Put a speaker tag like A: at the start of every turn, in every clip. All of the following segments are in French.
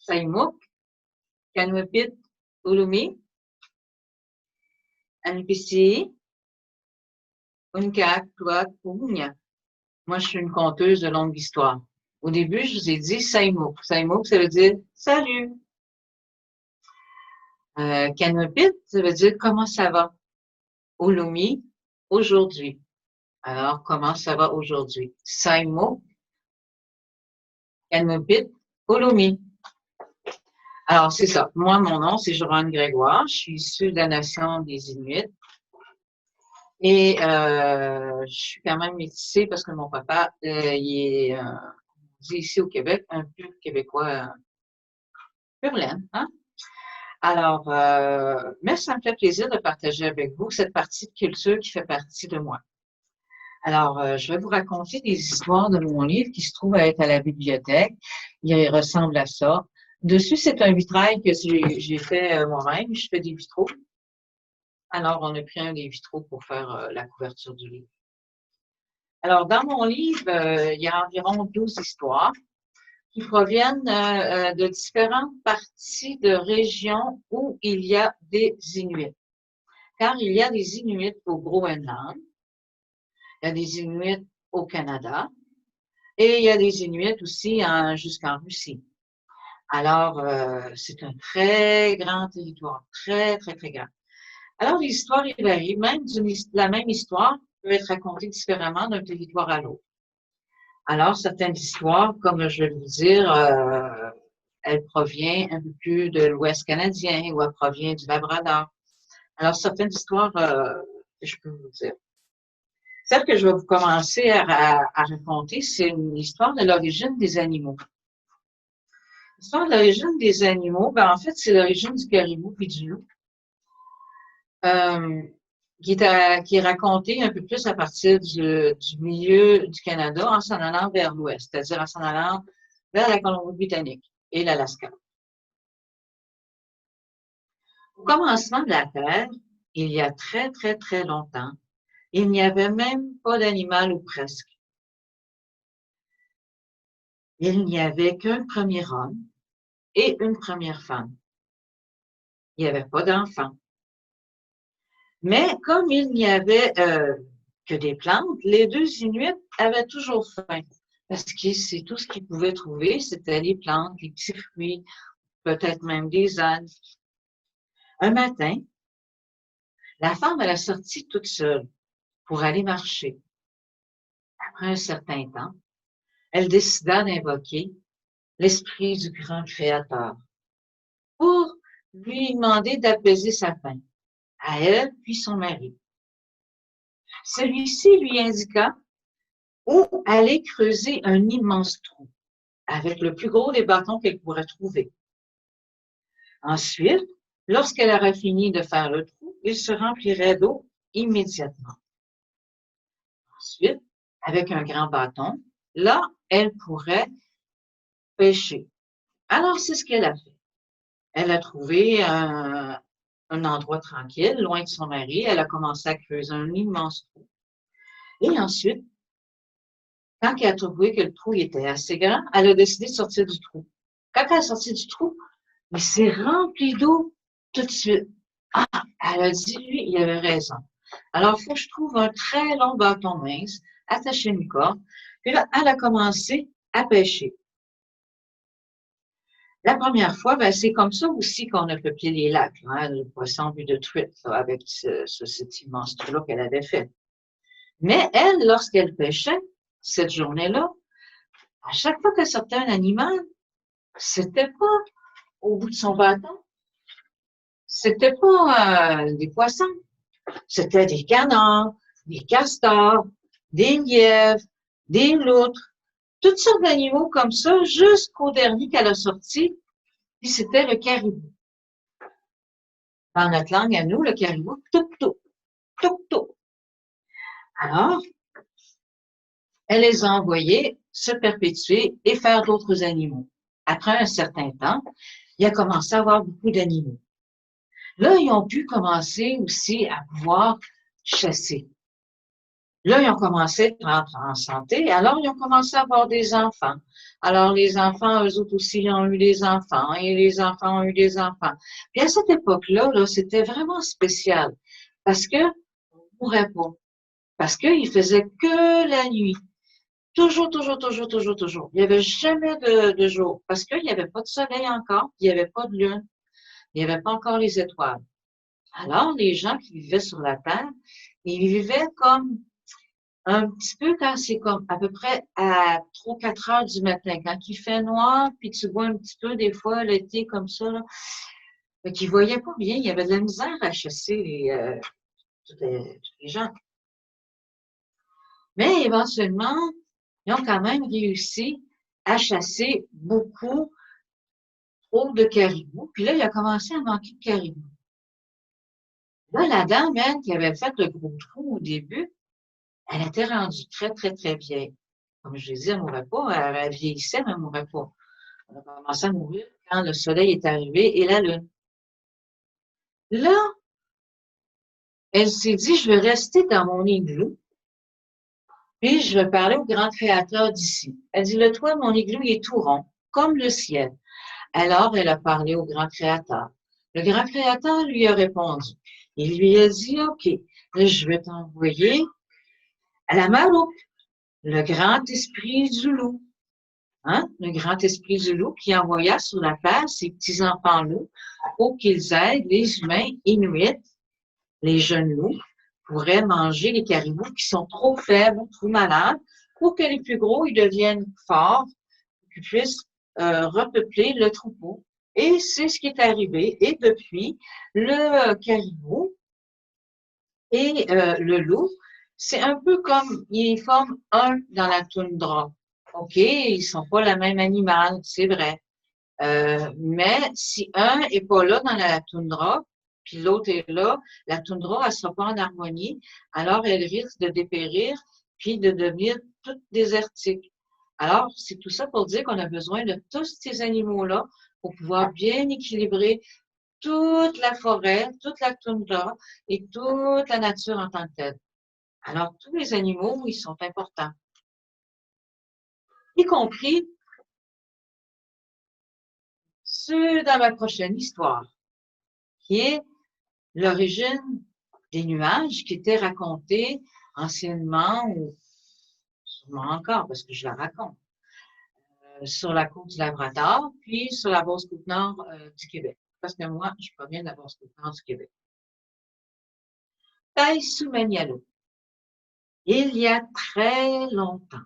A: Saimuk, Kanwepit, Ulumi, Anipisi, Unkak, Tuak, Punya. Moi, je suis une conteuse de longue histoire. Au début, je vous ai dit Saimuk. Saimuk, ça veut dire salut. Kanwepit, ça veut dire comment ça va. Ulumi, aujourd'hui. Alors, comment ça va aujourd'hui? Saimuk, Kanwepit, Ulumi. Alors, c'est ça. Moi, mon nom, c'est Joanne Grégoire. Je suis issue de la nation des Inuits. Et je suis quand même métissée parce que mon papa, il est ici au Québec, un pur Québécois, pur laine, hein? Alors, mais ça me fait plaisir de partager avec vous cette partie de culture qui fait partie de moi. Alors, je vais vous raconter des histoires de mon livre qui se trouve à être à la bibliothèque. Il ressemble à ça. Dessus, c'est un vitrail que j'ai fait moi-même. Je fais des vitraux. Alors, on a pris un des vitraux pour faire la couverture du livre. Alors, dans mon livre, il y a environ 12 histoires qui proviennent de différentes parties de régions où il y a des Inuits. Car il y a des Inuits au Groenland, il y a des Inuits au Canada et il y a des Inuits aussi jusqu'en Russie. Alors, c'est un très grand territoire, très, très, très grand. Alors, les histoires, ils varient. Même la même histoire peut être racontée différemment d'un territoire à l'autre. Alors, certaines histoires, comme je vais vous dire, elles proviennent un peu plus de l'Ouest canadien ou elles proviennent du Labrador. Alors, certaines histoires, je peux vous dire. Celle que je vais vous commencer à raconter, c'est une histoire de l'origine des animaux. L'histoire de l'origine des animaux, ben, en fait, c'est l'origine du caribou puis du loup. Qui est racontée un peu plus à partir du milieu du Canada en s'en allant vers l'ouest, c'est-à-dire en s'en allant vers la Colombie-Britannique et l'Alaska. Au commencement de la Terre, il y a très, très, très longtemps, il n'y avait même pas d'animal ou presque. Il n'y avait qu'un premier homme et une première femme. Il n'y avait pas d'enfants. Mais comme il n'y avait que des plantes, les deux Inuits avaient toujours faim. Parce que c'est tout ce qu'ils pouvaient trouver, c'était les plantes, les petits fruits, peut-être même des algues. Un matin, la femme, elle a sorti toute seule pour aller marcher. Après un certain temps, elle décida d'invoquer l'esprit du grand Créateur pour lui demander d'apaiser sa faim, à elle puis son mari. Celui-ci lui indiqua où aller creuser un immense trou avec le plus gros des bâtons qu'elle pourrait trouver. Ensuite, lorsqu'elle aurait fini de faire le trou, il se remplirait d'eau immédiatement. Ensuite, avec un grand bâton, là, elle pourrait pêcher. Alors, c'est ce qu'elle a fait. Elle a trouvé un endroit tranquille, loin de son mari. Elle a commencé à creuser un immense trou. Et ensuite, quand elle a trouvé que le trou était assez grand, elle a décidé de sortir du trou. Quand elle est sortie du trou, il s'est rempli d'eau tout de suite. Ah, elle a dit, lui, il avait raison. Alors, il faut que je trouve un très long bâton mince, attaché à une corde. Puis là, elle a commencé à pêcher. La première fois, ben, c'est comme ça aussi qu'on a peuplé les lacs, hein, le poisson but de truite, là, avec cet immense trou-là qu'elle avait fait. Mais elle, lorsqu'elle pêchait, cette journée-là, à chaque fois qu'elle sortait un animal, c'était pas au bout de son bâton, c'était pas des poissons, c'était des canards, des castors, des lièvres, des loutres, toutes sortes d'animaux comme ça, jusqu'au dernier qu'elle a sorti, puis c'était le caribou. Dans notre langue à nous, le caribou, tuk-tuk, tuk-tuk. Alors, elle les a envoyés se perpétuer et faire d'autres animaux. Après un certain temps, il a commencé à avoir beaucoup d'animaux. Là, ils ont pu commencer aussi à pouvoir chasser. Là, ils ont commencé à être en santé, alors ils ont commencé à avoir des enfants. Alors, les enfants, eux autres aussi, ont eu des enfants, et les enfants ont eu des enfants. Puis à cette époque-là, là, c'était vraiment spécial, parce que on ne mourait pas, parce qu'il faisait que la nuit. Toujours, toujours, toujours, toujours, toujours. Il n'y avait jamais de jour, parce qu'il n'y avait pas de soleil encore, il n'y avait pas de lune, il n'y avait pas encore les étoiles. Alors, les gens qui vivaient sur la Terre, ils vivaient comme un petit peu quand c'est comme à peu près à 3-4 heures du matin, quand il fait noir, puis tu vois un petit peu des fois l'été comme ça, là, fait qu'ils voyaient pas bien, il y avait de la misère à chasser tous les gens. Mais éventuellement, ils ont quand même réussi à chasser beaucoup trop de caribous. Puis là, il a commencé à manquer de caribous. Là, la dame, elle, qui avait fait le gros trou au début, elle était rendue très, très, très vieille. Comme je l'ai dit, elle ne mourait pas, elle vieillissait, mais elle ne mourait pas. Elle a commencé à mourir quand le soleil est arrivé et la lune. Là, elle s'est dit, je vais rester dans mon igloo, puis je vais parler au grand créateur d'ici. Elle dit, le toit de mon igloo, il est tout rond, comme le ciel. Alors, elle a parlé au grand créateur. Le grand créateur lui a répondu. Il lui a dit, OK, là, je vais t'envoyer à la Maroc, le grand esprit du loup. Hein? Le grand esprit du loup qui envoya sur la terre ses petits-enfants loups pour qu'ils aident les humains inuits, les jeunes loups, pourraient manger les caribous qui sont trop faibles, trop malades, pour que les plus gros, ils deviennent forts, qu'ils puissent repeupler le troupeau. Et c'est ce qui est arrivé. Et depuis, le caribou et le loup, c'est un peu comme ils forment un dans la toundra. OK, ils sont pas le même animal, c'est vrai. Mais si un est pas là dans la toundra, puis l'autre est là, la toundra, elle sera pas en harmonie, alors elle risque de dépérir, puis de devenir toute désertique. Alors, c'est tout ça pour dire qu'on a besoin de tous ces animaux-là pour pouvoir bien équilibrer toute la forêt, toute la toundra et toute la nature en tant que telle. Alors, tous les animaux, ils sont importants, y compris ceux dans ma prochaine histoire, qui est l'origine des nuages qui étaient racontés anciennement, ou sûrement encore, parce que je la raconte, sur la côte du Labrador, puis sur la Basse-Côte-Nord du Québec. Parce que moi, je proviens de la Basse-Côte-Nord du Québec. Taï-Soumanialo. Il y a très longtemps,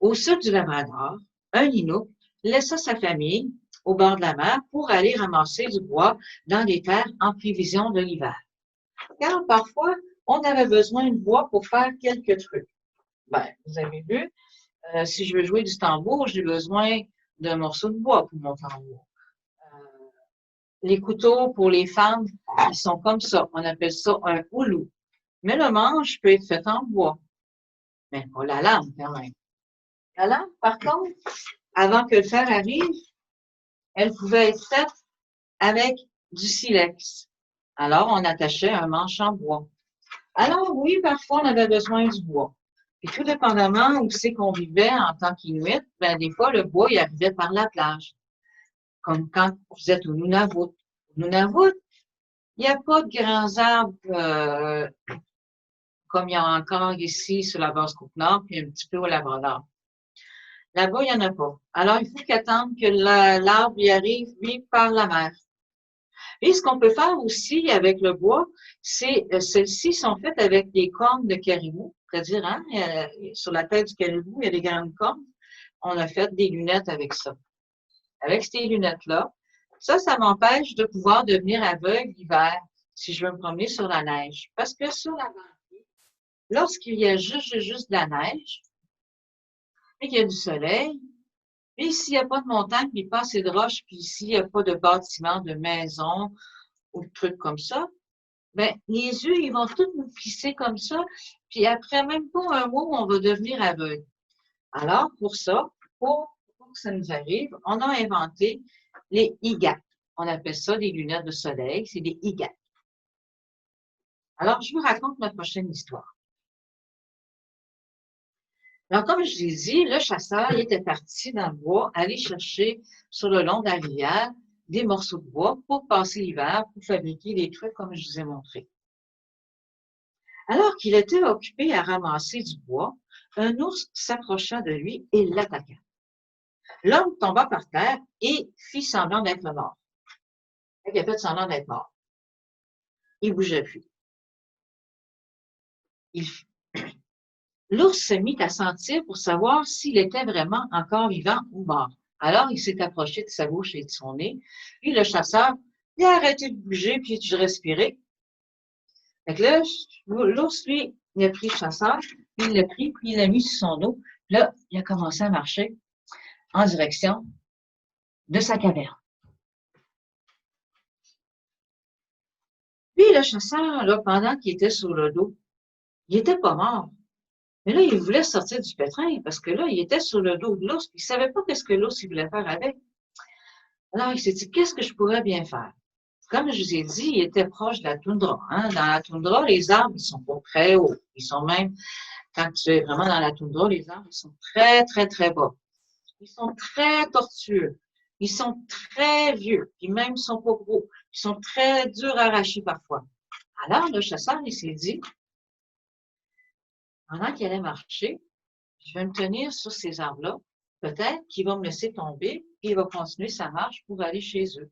A: au sud du Labrador, un Inuk laissa sa famille au bord de la mer pour aller ramasser du bois dans des terres en prévision de l'hiver. Car parfois, on avait besoin de bois pour faire quelques trucs. Ben, vous avez vu, si je veux jouer du tambour, j'ai besoin d'un morceau de bois pour mon tambour. Les couteaux pour les femmes, ils sont comme ça. On appelle ça un houlou. Mais le manche peut être fait en bois. Mais pas la lame, quand même. La lame, par contre, avant que le fer arrive, elle pouvait être faite avec du silex. Alors, on attachait un manche en bois. Alors, oui, parfois, on avait besoin du bois. Et tout dépendamment où c'est qu'on vivait en tant qu'Inuit, ben, des fois, le bois, il arrivait par la plage. Comme quand vous êtes au Nunavut. Au Nunavut, il n'y a pas de grands arbres comme il y a encore ici sur la Basse-Côte-Nord, puis un petit peu au Labrador. Là-bas, il n'y en a pas. Alors, il faut qu'attendre que l'arbre y arrive, lui, par la mer. Et ce qu'on peut faire aussi avec le bois, c'est celles-ci sont faites avec des cornes de caribou, c'est-à-dire hein, sur la tête du caribou, il y a des grandes cornes. On a fait des lunettes avec ça. Avec ces lunettes-là, ça m'empêche de pouvoir devenir aveugle l'hiver si je veux me promener sur la neige. Parce que sur la banquise, lorsqu'il y a juste de la neige, et qu'il y a du soleil, puis s'il n'y a pas de montagne, puis pas assez de roches, puis s'il n'y a pas de bâtiment, de maison ou de trucs comme ça, ben, les yeux, ils vont tous nous pisser comme ça, puis après même pas un mois, on va devenir aveugle. Alors, pour ça, pour que ça nous arrive, on a inventé les IGAT. On appelle ça des lunettes de soleil, c'est des IGAT. Alors, je vous raconte ma prochaine histoire. Alors, comme je l'ai dit, le chasseur, il était parti dans le bois, aller chercher sur le long de la rivière des morceaux de bois pour passer l'hiver, pour fabriquer des trucs comme je vous ai montré. Alors qu'il était occupé à ramasser du bois, un ours s'approcha de lui et l'attaqua. L'homme tomba par terre et fit semblant d'être mort. Il a fait semblant d'être mort. Il ne bougeait plus. L'ours se mit à sentir pour savoir s'il était vraiment encore vivant ou mort. Alors, il s'est approché de sa bouche et de son nez. Puis, le chasseur, il a arrêté de bouger puis de respirer. Fait que là, l'ours, lui, il a pris le chasseur, puis il l'a pris, puis il l'a mis sur son dos. Là, il a commencé à marcher en direction de sa caverne. Puis, le chasseur, là, pendant qu'il était sur le dos, il n'était pas mort. Mais là, il voulait sortir du pétrin parce que là, il était sur le dos de l'ours, puis il ne savait pas qu'est-ce que l'ours voulait faire avec. Alors, il s'est dit, qu'est-ce que je pourrais bien faire? Comme je vous ai dit, il était proche de la toundra. Hein? Dans la toundra, les arbres, ils sont pas très hauts. Ils sont même, quand tu es vraiment dans la toundra, les arbres, ils sont très, très, très bas. Ils sont très tortueux. Ils sont très vieux. Puis même, ils sont pas gros. Ils sont très durs à arracher parfois. Alors, le chasseur, il s'est dit, pendant qu'il allait marcher, je vais me tenir sur ces arbres-là. Peut-être qu'il va me laisser tomber et il va continuer sa marche pour aller chez eux.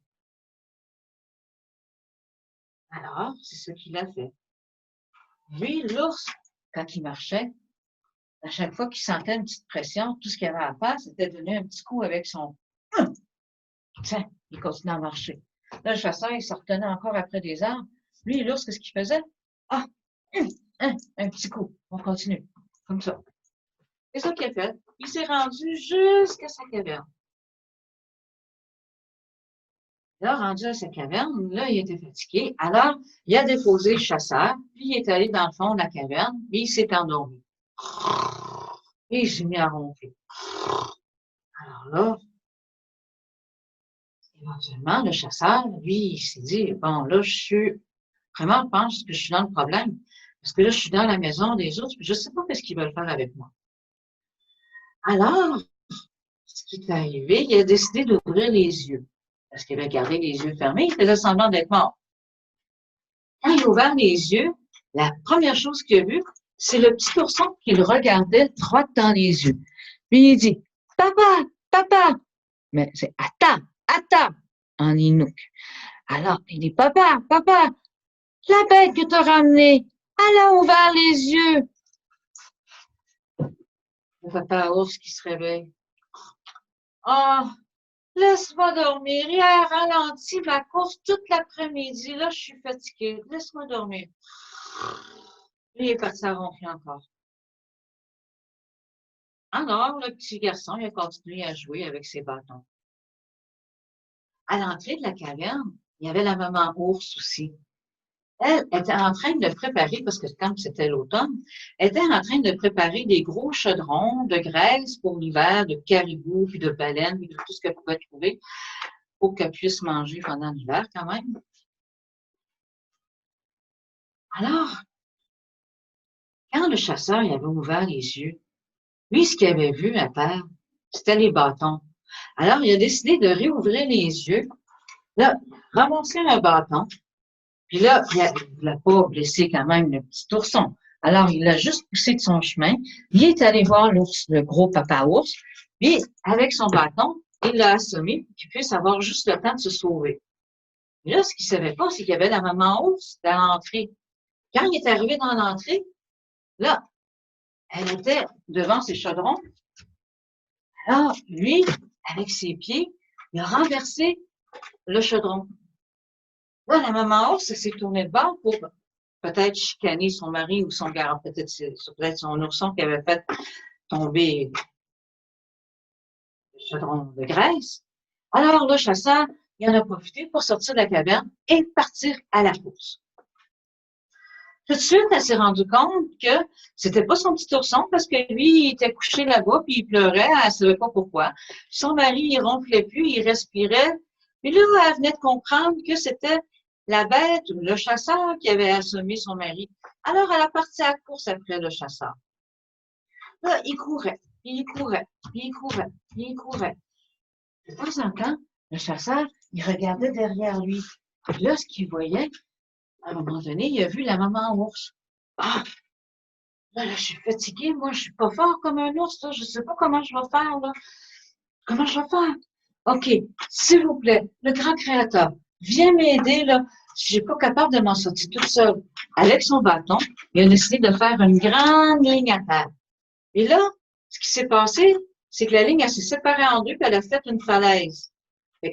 A: Alors, c'est ce qu'il a fait. Lui, l'ours, quand il marchait, à chaque fois qu'il sentait une petite pression, tout ce qu'il avait à faire, c'était de donner un petit coup avec son... Tiens, il continuait à marcher. Là, le chasseur, il se retenait encore après des arbres. Lui, l'ours, qu'est-ce qu'il faisait? Ah, un petit coup. On continue. Comme ça. C'est ça qu'il a fait. Il s'est rendu jusqu'à sa caverne. Là, rendu à sa caverne, là, il était fatigué. Alors, il a déposé le chasseur, puis il est allé dans le fond de la caverne, puis il s'est endormi. Et il s'est mis à ronfler. Alors là, éventuellement, le chasseur, lui, il s'est dit, bon, là, vraiment, je pense que je suis dans le problème. Parce que là, je suis dans la maison des autres, puis je ne sais pas ce qu'ils veulent faire avec moi. Alors, ce qui est arrivé, il a décidé d'ouvrir les yeux. Parce qu'il avait gardé les yeux fermés, il faisait semblant d'être mort. Quand il a ouvert les yeux, la première chose qu'il a vue, c'est le petit ourson qui le regardait droit dans les yeux. Puis il dit, papa, papa, mais c'est Ata, Ata, en Inuk. Alors, il dit, papa, papa, la bête que t'as ramenée, elle a ouvert les yeux. Le papa ours qui se réveille. Ah, laisse-moi dormir. Hier, ralenti ma course toute l'après-midi. Là, je suis fatiguée. Laisse-moi dormir. Il est parti à ronfler encore. Alors, le petit garçon, il a continué à jouer avec ses bâtons. À l'entrée de la caverne, il y avait la maman ours aussi. Elle était en train de préparer, parce que comme c'était l'automne, elle était en train de préparer des gros chaudrons de graisse pour l'hiver, de caribou, puis de baleines, puis de tout ce qu'elle pouvait trouver pour qu'elle puisse manger pendant l'hiver quand même. Alors, quand le chasseur il avait ouvert les yeux, lui, ce qu'il avait vu à terre, c'était les bâtons. Alors, il a décidé de réouvrir les yeux, là, ramasser un bâton, puis là, il ne l'a pas blessé quand même le petit ourson. Alors, il l'a juste poussé de son chemin. Il est allé voir l'ours, le gros papa ours. Puis, avec son bâton, il l'a assommé pour qu'il puisse avoir juste le temps de se sauver. Mais là, ce qu'il ne savait pas, c'est qu'il y avait la maman ours dans l'entrée. Quand il est arrivé dans l'entrée, là, elle était devant ses chaudrons. Alors, lui, avec ses pieds, il a renversé le chaudron. Là, la maman ours s'est tournée de bord pour peut-être chicaner son mari ou son gars, peut-être son ourson qui avait fait tomber le chaudron de graisse. Alors, le chasseur, il en a profité pour sortir de la caverne et partir à la course. Tout de suite, elle s'est rendue compte que c'était pas son petit ourson parce que lui, il était couché là-bas puis il pleurait, elle savait pas pourquoi. Son mari, il ronflait plus, il respirait. Puis là, elle venait de comprendre que c'était la bête, le chasseur qui avait assommé son mari. Alors, elle a parti à la course après le chasseur. Là, il courait, puis il courait, puis il courait, puis il courait. De temps en temps, le chasseur, il regardait derrière lui. Puis là, ce qu'il voyait, à un moment donné, il a vu la maman ours. Ah, là, je suis fatiguée, moi, je suis pas fort comme un ours, là. Je sais pas comment je vais faire, là. Comment je vais faire? OK, s'il vous plaît, le grand créateur, viens m'aider, là. Je suis pas capable de m'en sortir toute seule. Avec son bâton, il a décidé de faire une grande ligne à terre. Et là, ce qui s'est passé, c'est que la ligne, elle s'est séparée en deux, puis elle a fait une falaise.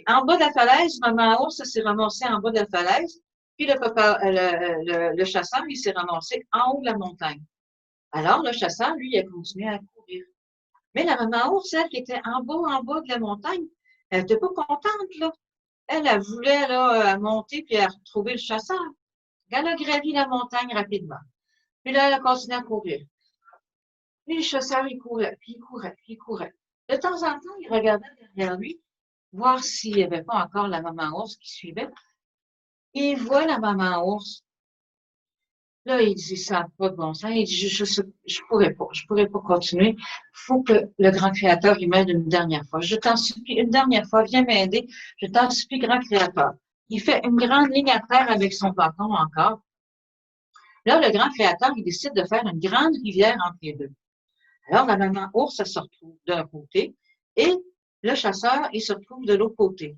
A: En bas de la falaise, maman ours s'est ramassée en bas de la falaise, puis le chasseur, il s'est ramassé en haut de la montagne. Alors, le chasseur, lui, il a continué à courir. Mais la maman ours, elle, qui était en bas de la montagne, elle n'était pas contente, là. Elle voulait, là, monter puis retrouver le chasseur. Elle a gravi la montagne rapidement. Puis là, elle a continué à courir. Puis le chasseur, il courait, puis il courait, puis il courait. De temps en temps, il regardait derrière lui, voir s'il n'y avait pas encore la maman ours qui suivait. Et il voit la maman ours. Là, il dit, ça n'a pas de bon sens. Il dit, je pourrais pas continuer. Il faut que le grand créateur il m'aide une dernière fois. Je t'en supplie, une dernière fois, viens m'aider. Je t'en supplie, grand créateur. Il fait une grande ligne à terre avec son bâton encore. Là, le grand créateur, il décide de faire une grande rivière entre les deux. Alors, la maman ours, elle se retrouve d'un côté et le chasseur, il se retrouve de l'autre côté.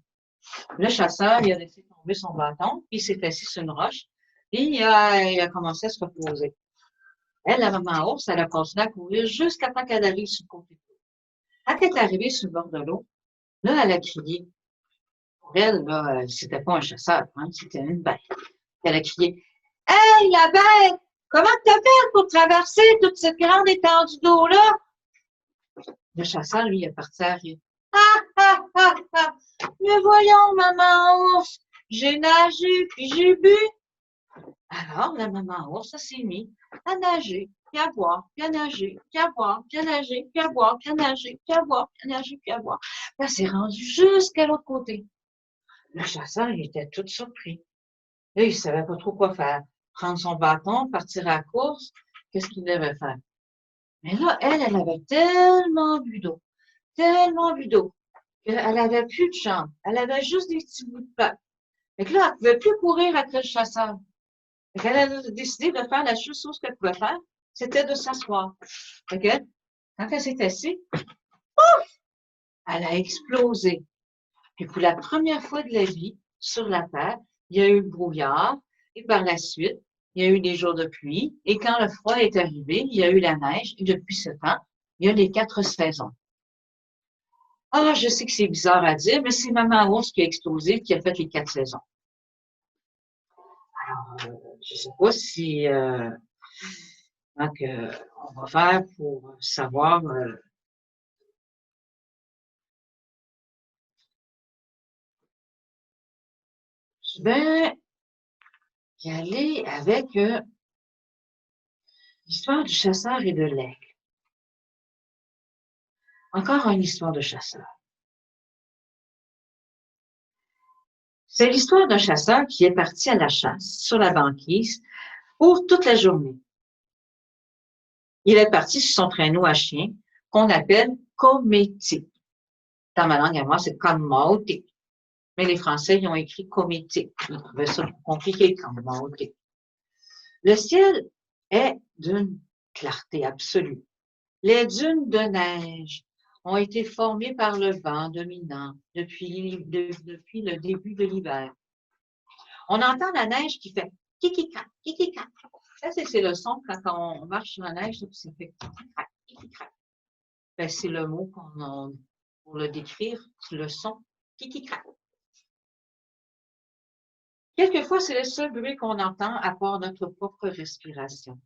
A: Le chasseur, il a laissé tomber son bâton, puis il s'est assis sur une roche, et il a commencé à se reposer. Elle, la maman ours, elle a continué à courir jusqu'à temps qu'elle arrive sur le côté de l'eau. Quand elle est arrivée sur le bord de l'eau, là, elle a crié. Pour elle, là, c'était pas un chasseur, hein, c'était une bête. Elle a crié, « Hey, la bête! Comment t'as fait pour traverser toute cette grande étendue d'eau-là? » Le chasseur, lui, est parti à rire. « Ah, ah, ah, ah! Mais voyons, maman ours, j'ai nagé, puis j'ai bu. » Alors, la maman ours, ça s'est mis à nager, puis à boire, puis à nager, puis à boire, puis à nager, puis à boire, puis à nager, puis à boire, puis à nager, puis à boire. Puis elle s'est rendue jusqu'à l'autre côté. Le chasseur, il était tout surpris. Là, il savait pas trop quoi faire. Prendre son bâton, partir à la course, qu'est-ce qu'il devait faire? Mais là, elle avait tellement bu d'eau, qu'elle avait plus de jambes. Elle avait juste des petits bouts de pattes. Fait que là, elle pouvait plus courir après le chasseur. Fait qu'elle a décidé de faire la seule chose qu'elle pouvait faire, c'était de s'asseoir. Fait que, quand elle s'est assise, elle a explosé. Puis pour la première fois de la vie, sur la Terre, il y a eu le brouillard, et par la suite, il y a eu des jours de pluie, et quand le froid est arrivé, il y a eu la neige, et depuis ce temps, il y a les 4 saisons. Ah, je sais que c'est bizarre à dire, mais c'est Maman Ours qui a explosé, qui a fait les 4 saisons. Alors, je ne sais pas si donc, on va faire pour savoir. Je vais y aller avec l'histoire du chasseur et de l'aigle. Encore une histoire de chasseur. C'est l'histoire d'un chasseur qui est parti à la chasse sur la banquise pour toute la journée. Il est parti sur son traîneau à chien qu'on appelle cométique. Dans ma langue à moi, c'est cométique. Mais les Français, ils ont écrit cométique. Ils trouvaient ça compliqué, cométique. Le ciel est d'une clarté absolue. Les dunes de neige ont été formées par le vent dominant depuis le début de l'hiver. On entend la neige qui fait kiki-crac, kiki-crac. Ça, c'est le son quand on marche sur la neige, ça fait kiki-crac, kiki-crac. Ben, c'est le mot pour le décrire, c'est le son kiki-crac. Quelquefois, c'est le seul bruit qu'on entend à part notre propre respiration.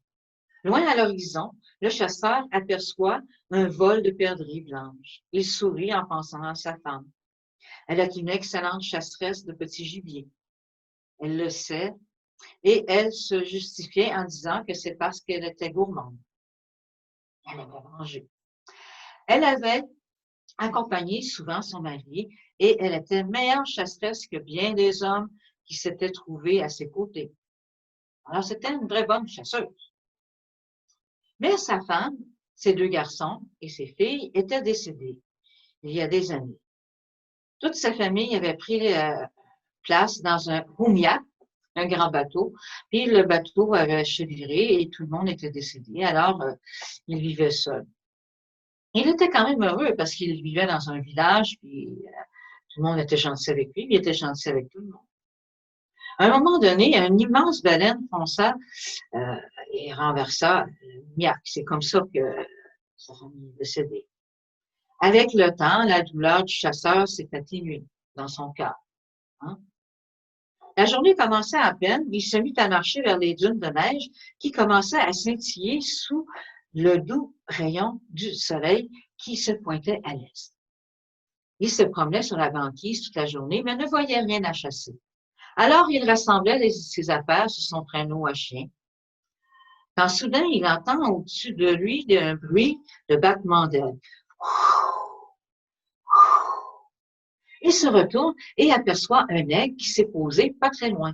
A: Loin à l'horizon, le chasseur aperçoit un vol de perdrix blanches. Il sourit en pensant à sa femme. Elle est une excellente chasseresse de petits gibiers. Elle le sait et elle se justifiait en disant que c'est parce qu'elle était gourmande. Elle aimait manger. Elle avait accompagné souvent son mari et elle était meilleure chasseresse que bien des hommes qui s'étaient trouvés à ses côtés. Alors, c'était une vraie bonne chasseuse. Mais sa femme, ses 2 garçons et ses filles étaient décédés il y a des années. Toute sa famille avait pris place dans un Oumiat, un grand bateau, puis le bateau avait chaviré et tout le monde était décédé. Alors, il vivait seul. Il était quand même heureux parce qu'il vivait dans un village, puis tout le monde était gentil avec lui, il était gentil avec tout le monde. À un moment donné, une immense baleine fonça et renversa Miak. C'est comme ça que sa famille est décédée. Avec le temps, la douleur du chasseur s'est atténuée dans son cœur. Hein? La journée commençait à peine, il se mit à marcher vers les dunes de neige qui commençaient à scintiller sous le doux rayon du soleil qui se pointait à l'est. Il se promenait sur la banquise toute la journée, mais ne voyait rien à chasser. Alors, il rassemblait ses affaires sur son traîneau à chien. Quand soudain, il entend au-dessus de lui un bruit de battement d'ailes. Il se retourne et aperçoit un aigle qui s'est posé pas très loin.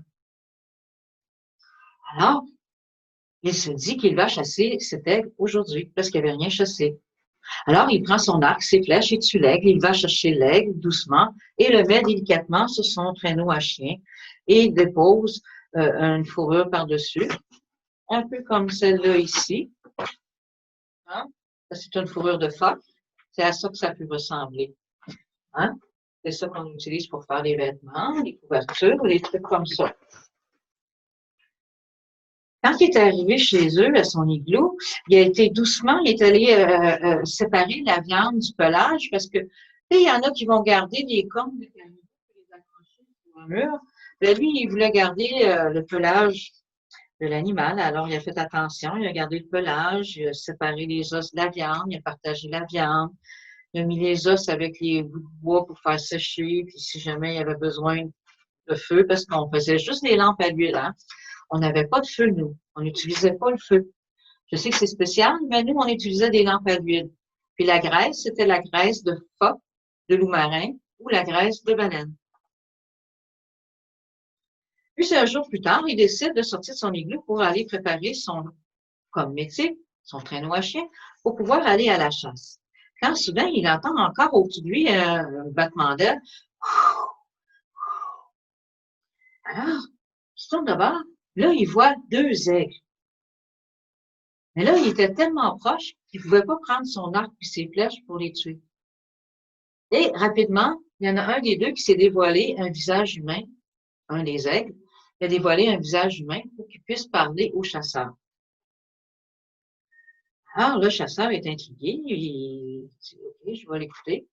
A: Alors, il se dit qu'il va chasser cet aigle aujourd'hui parce qu'il n'avait rien chassé. Alors, il prend son arc, ses flèches et tue l'aigle. Il va chercher l'aigle doucement et le met délicatement sur son traîneau à chien et dépose une fourrure par-dessus, un peu comme celle-là ici. Hein? C'est une fourrure de phoque. C'est à ça que ça peut ressembler. Hein? C'est ça qu'on utilise pour faire les vêtements, les couvertures, les trucs comme ça. Quand il est arrivé chez eux, à son igloo, il a été doucement, il est allé séparer la viande du pelage parce que, tu sais, il y en a qui vont garder des cornes de canot pour les accrocher sur un mur. Mais lui, il voulait garder le pelage de l'animal. Alors, il a fait attention, il a gardé le pelage, il a séparé les os de la viande, il a partagé la viande, il a mis les os avec les bouts de bois pour faire sécher, puis si jamais il y avait besoin de feu, parce qu'on faisait juste des lampes à l'huile, hein. On n'avait pas de feu, nous. On n'utilisait pas le feu. Je sais que c'est spécial, mais nous, on utilisait des lampes à l'huile. Puis la graisse, c'était la graisse de phoque, de loup marin ou la graisse de baleine. Puis, un jour plus tard, il décide de sortir de son igloo pour aller préparer comme métier, son traîneau à chien, pour pouvoir aller à la chasse. Quand soudain, il entend encore au-dessus de lui un battement d'aile. Alors, il se tourne de bord. Là, il voit 2 aigles. Mais là, il était tellement proche qu'il ne pouvait pas prendre son arc et ses flèches pour les tuer. Et rapidement, il y en a un des deux qui s'est dévoilé un visage humain, un des aigles, il a dévoilé un visage humain pour qu'il puisse parler au chasseur. Alors, le chasseur est intrigué, il dit, OK, je vais l'écouter.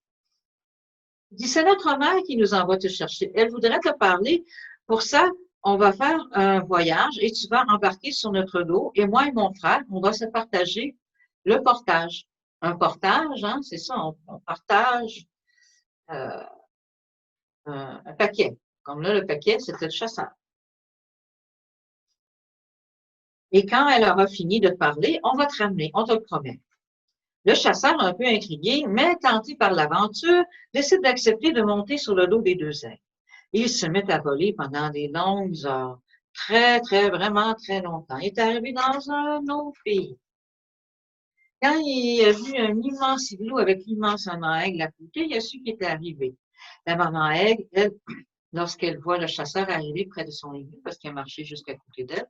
A: Il dit, c'est notre mère qui nous envoie te chercher. Elle voudrait te parler. Pour ça, on va faire un voyage et tu vas embarquer sur notre dos. Et moi et mon frère, on va se partager le portage. Un portage, hein, c'est ça, on partage un paquet. Comme là, le paquet, c'était le chasseur. Et quand elle aura fini de parler, on va te ramener, on te le promet. Le chasseur, un peu intrigué, mais tenté par l'aventure, décide d'accepter de monter sur le dos des 2 aigles. Il se met à voler pendant des longues heures. Vraiment très longtemps. Il est arrivé dans un autre pays. Quand il a vu un immense igloo avec l'immense maman aigle à côté, il a su qu'il était arrivé. La maman aigle, elle, lorsqu'elle voit le chasseur arriver près de son igloo, parce qu'il a marché jusqu'à côté d'elle,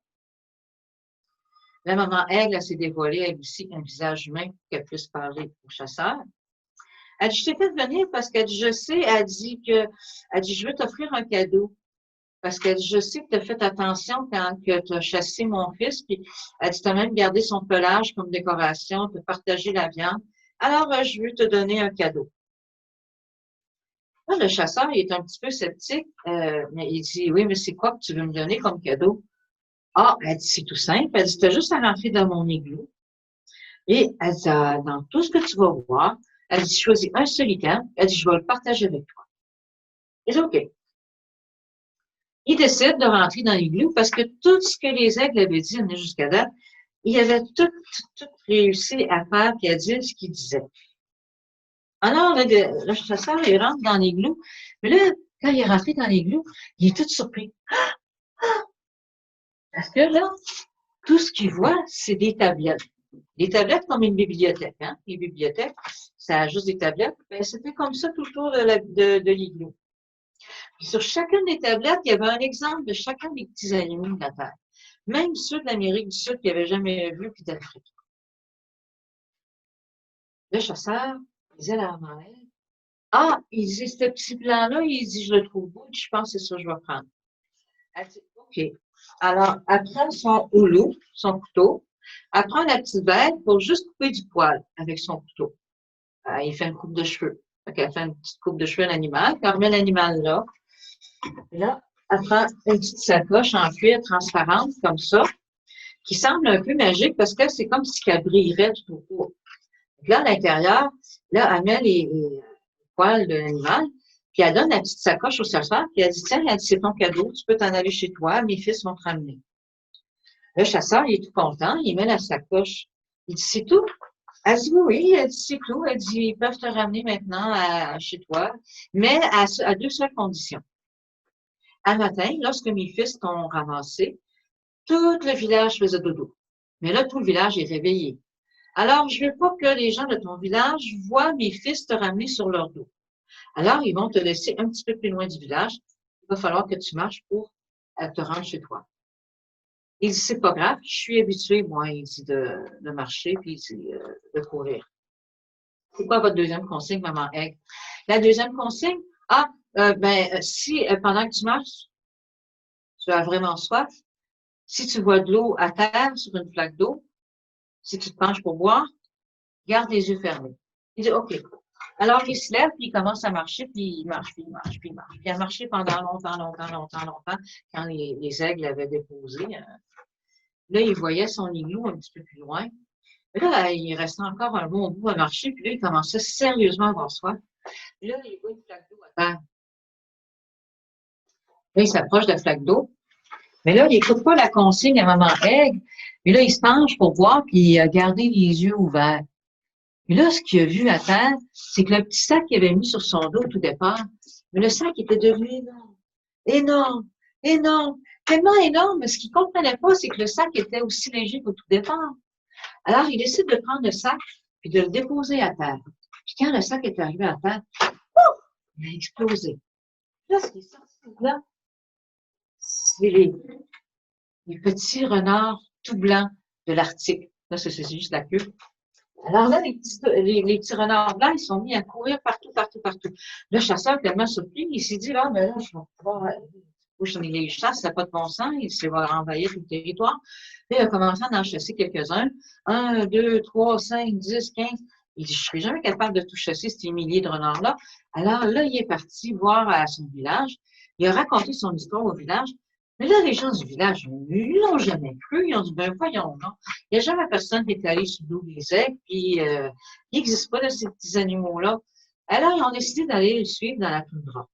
A: la maman aigle, elle s'est dévoilée, elle aussi, un visage humain pour qu'elle puisse parler au chasseur. Elle dit, je t'ai fait venir parce qu'elle dit, je sais, elle dit, je veux t'offrir un cadeau. Parce qu'elle dit, je sais que tu as fait attention quand tu as chassé mon fils, puis elle dit, tu as même gardé son pelage comme décoration, tu as partagé la viande. Alors, je veux te donner un cadeau. Là, le chasseur, il est un petit peu sceptique, mais il dit, oui, mais c'est quoi que tu veux me donner comme cadeau? Ah, elle dit, c'est tout simple. Elle dit, tu as juste à rentrer dans mon igloo. Et elle dit, dans tout ce que tu vas voir, elle dit, choisis un seul item. Elle dit, je vais le partager avec toi. Et c'est OK. Il décide de rentrer dans l'igloo parce que tout ce que les aigles avaient dit jusqu'à date, il avait tout réussi à faire et à dire ce qu'il disait. Alors, le chasseur, il rentre dans l'igloo. Mais là, quand il est rentré dans l'igloo, il est tout surpris. Parce que là, tout ce qu'il voit, c'est des tablettes. Les tablettes comme une bibliothèque, hein? Les bibliothèques, ça a juste des tablettes. Ben, c'était comme ça tout autour de l'igloo. Puis sur chacune des tablettes, il y avait un exemple de chacun des petits animaux de la Terre. Même ceux de l'Amérique du Sud qu'ils n'avaient jamais vus, puis d'Afrique. Le chasseur disait à la mère, ah, il dit, ce petit plan-là, il dit, je le trouve beau, je pense que c'est ça que je vais prendre. Elle dit, OK. Alors, elle prend son houleau, son couteau, elle prend la petite bête pour juste couper du poil avec son couteau. Il fait une coupe de cheveux. Elle fait une petite coupe de cheveux à l'animal, puis elle remet l'animal là. Et là, elle prend une petite sacoche en cuir transparente, comme ça, qui semble un peu magique parce que c'est comme si elle brillerait tout autour. Là, à l'intérieur, là, elle met les poils de l'animal, puis elle donne la petite sacoche au chasseur, puis elle dit, tiens, elle dit, c'est ton cadeau, tu peux t'en aller chez toi, mes fils vont te ramener. Le chasseur, il est tout content, il met la sacoche. Il dit, c'est tout? Elle dit, oui, oui, elle dit, c'est tout. Elle dit, ils peuvent te ramener maintenant chez toi, mais à deux seules conditions. Un matin, lorsque mes fils t'ont ramassé, tout le village faisait dodo. Mais là, tout le village est réveillé. Alors, je veux pas que les gens de ton village voient mes fils te ramener sur leur dos. Alors, ils vont te laisser un petit peu plus loin du village. Il va falloir que tu marches pour te rendre chez toi. Il dit, c'est pas grave, je suis habitué, moi, il dit, de marcher, puis il dit, de courir. C'est quoi votre deuxième consigne, maman Egg? La deuxième consigne, si pendant que tu marches, tu as vraiment soif, si tu vois de l'eau à terre sur une flaque d'eau, si tu te penches pour boire, garde les yeux fermés. Il dit, OK. Alors, il se lève, puis il commence à marcher, puis il marche, puis il marche, puis il marche. Puis il a marché pendant longtemps, quand les aigles l'avaient déposé. Là, il voyait son igloo un petit peu plus loin. Là, il restait encore un bon bout à marcher, puis là, il commençait sérieusement à avoir soif. Puis là, il voit une flaque d'eau à terre. Là, il s'approche de la flaque d'eau. Mais là, il n'écoute pas la consigne à maman Egg. Puis là, il se penche pour voir, puis il a gardé les yeux ouverts. Puis là, ce qu'il a vu à terre, c'est que le petit sac qu'il avait mis sur son dos au tout départ, mais le sac était devenu énorme, énorme, énorme, tellement énorme, mais ce qu'il ne comprenait pas, c'est que le sac était aussi léger qu'au tout départ. Alors, il décide de prendre le sac et de le déposer à terre. Puis quand le sac est arrivé à terre, pouf, il a explosé. Là, ce qui est sorti là, c'est les petits renards tout blancs de l'Arctique. Là, c'est juste la queue. Alors là, les petits renards blancs, ils sont mis à courir partout. Le chasseur, tellement surpris, il s'est dit, ah, mais là, je vais pouvoir, je les chasse, ça n'a pas de bon sens, il va envahir tout le territoire. Puis, il a commencé à en chasser quelques-uns. 1, 2, 3, 5, 10, 15. Il dit, je ne serai jamais capable de tout chasser, ces milliers de renards-là. Alors là, il est parti voir à son village. Il a raconté son histoire au village. Mais là, les gens du village, ils l'ont jamais cru. Ils ont dit, ben voyons, non. Il n'y a jamais personne qui est allé sous l'eau des aigles, puis il n'existe pas de ces petits animaux-là. Alors, ils ont décidé d'aller le suivre dans la toundra.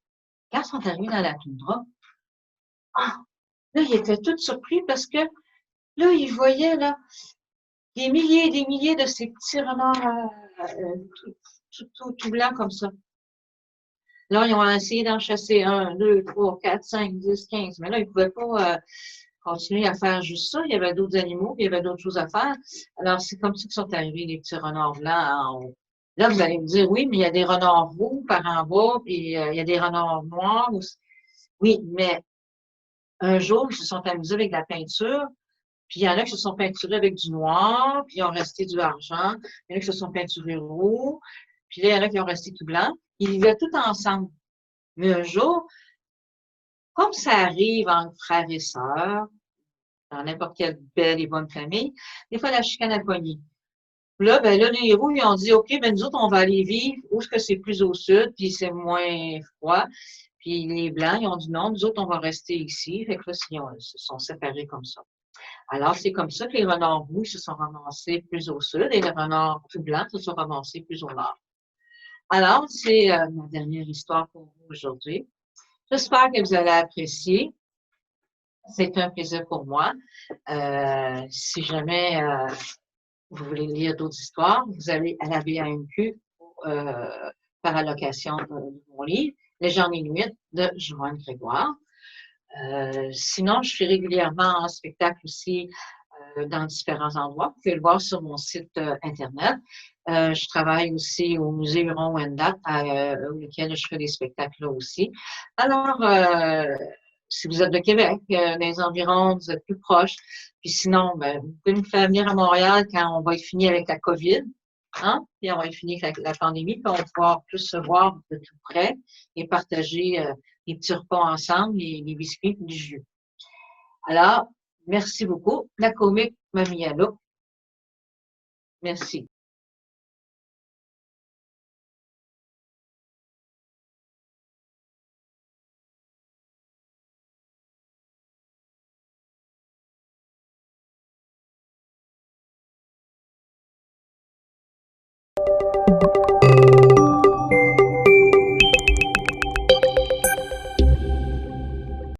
A: Quand ils sont arrivés dans la toundra, ah, là, ils étaient tous surpris parce que là, ils voyaient là, des milliers de ces petits renards tout blancs comme ça. Là, ils ont essayé d'en chasser 1, 2, 3, 4, 5, 10, 15. Mais là, ils ne pouvaient pas continuer à faire juste ça. Il y avait d'autres animaux, puis il y avait d'autres choses à faire. Alors, c'est comme ça qu'ils sont arrivés, les petits renards blancs en haut. Là, vous allez me dire, oui, mais il y a des renards roux par en bas, puis il y a des renards noirs aussi. Oui, mais un jour, ils se sont amusés avec de la peinture, puis il y en a qui se sont peinturés avec du noir, puis ils ont resté du argent. Il y en a qui se sont peinturés roux, puis là, il y en a qui ont resté tout blanc. Ils vivaient tout ensemble. Mais un jour, comme ça arrive entre frères et sœurs, dans n'importe quelle belle et bonne famille, des fois, la chicane a pogné. Là, ben là, les héros, ils ont dit, OK, ben nous autres, on va aller vivre où est-ce que c'est plus au sud, puis c'est moins froid. Puis les Blancs, ils ont dit non, nous autres, on va rester ici. Fait que là, ils se sont séparés comme ça. Alors, c'est comme ça que les renards roux se sont ramassés plus au sud et les renards tout blancs se sont ramassés plus au nord. Alors, c'est ma dernière histoire pour vous aujourd'hui. J'espère que vous allez apprécier. C'est un plaisir pour moi. Si jamais vous voulez lire d'autres histoires, vous allez à la BAMQ par allocation de mon livre, Légende Inuit de Joanne Grégoire. Sinon, je fais régulièrement en spectacle aussi dans différents endroits. Vous pouvez le voir sur mon site Internet. Je travaille aussi au Musée Huron-Wendat, auquel je fais des spectacles là aussi. Alors, si vous êtes de Québec, dans les environs, vous êtes plus proche. Puis sinon, ben, vous pouvez nous faire venir à Montréal quand on va être fini avec la COVID. Hein? Puis on va être fini avec la pandémie, puis on va pouvoir plus se voir de tout près et partager les petits repas ensemble, les biscuits et du jus. Alors, merci beaucoup. La comique Mamie Allo. Merci.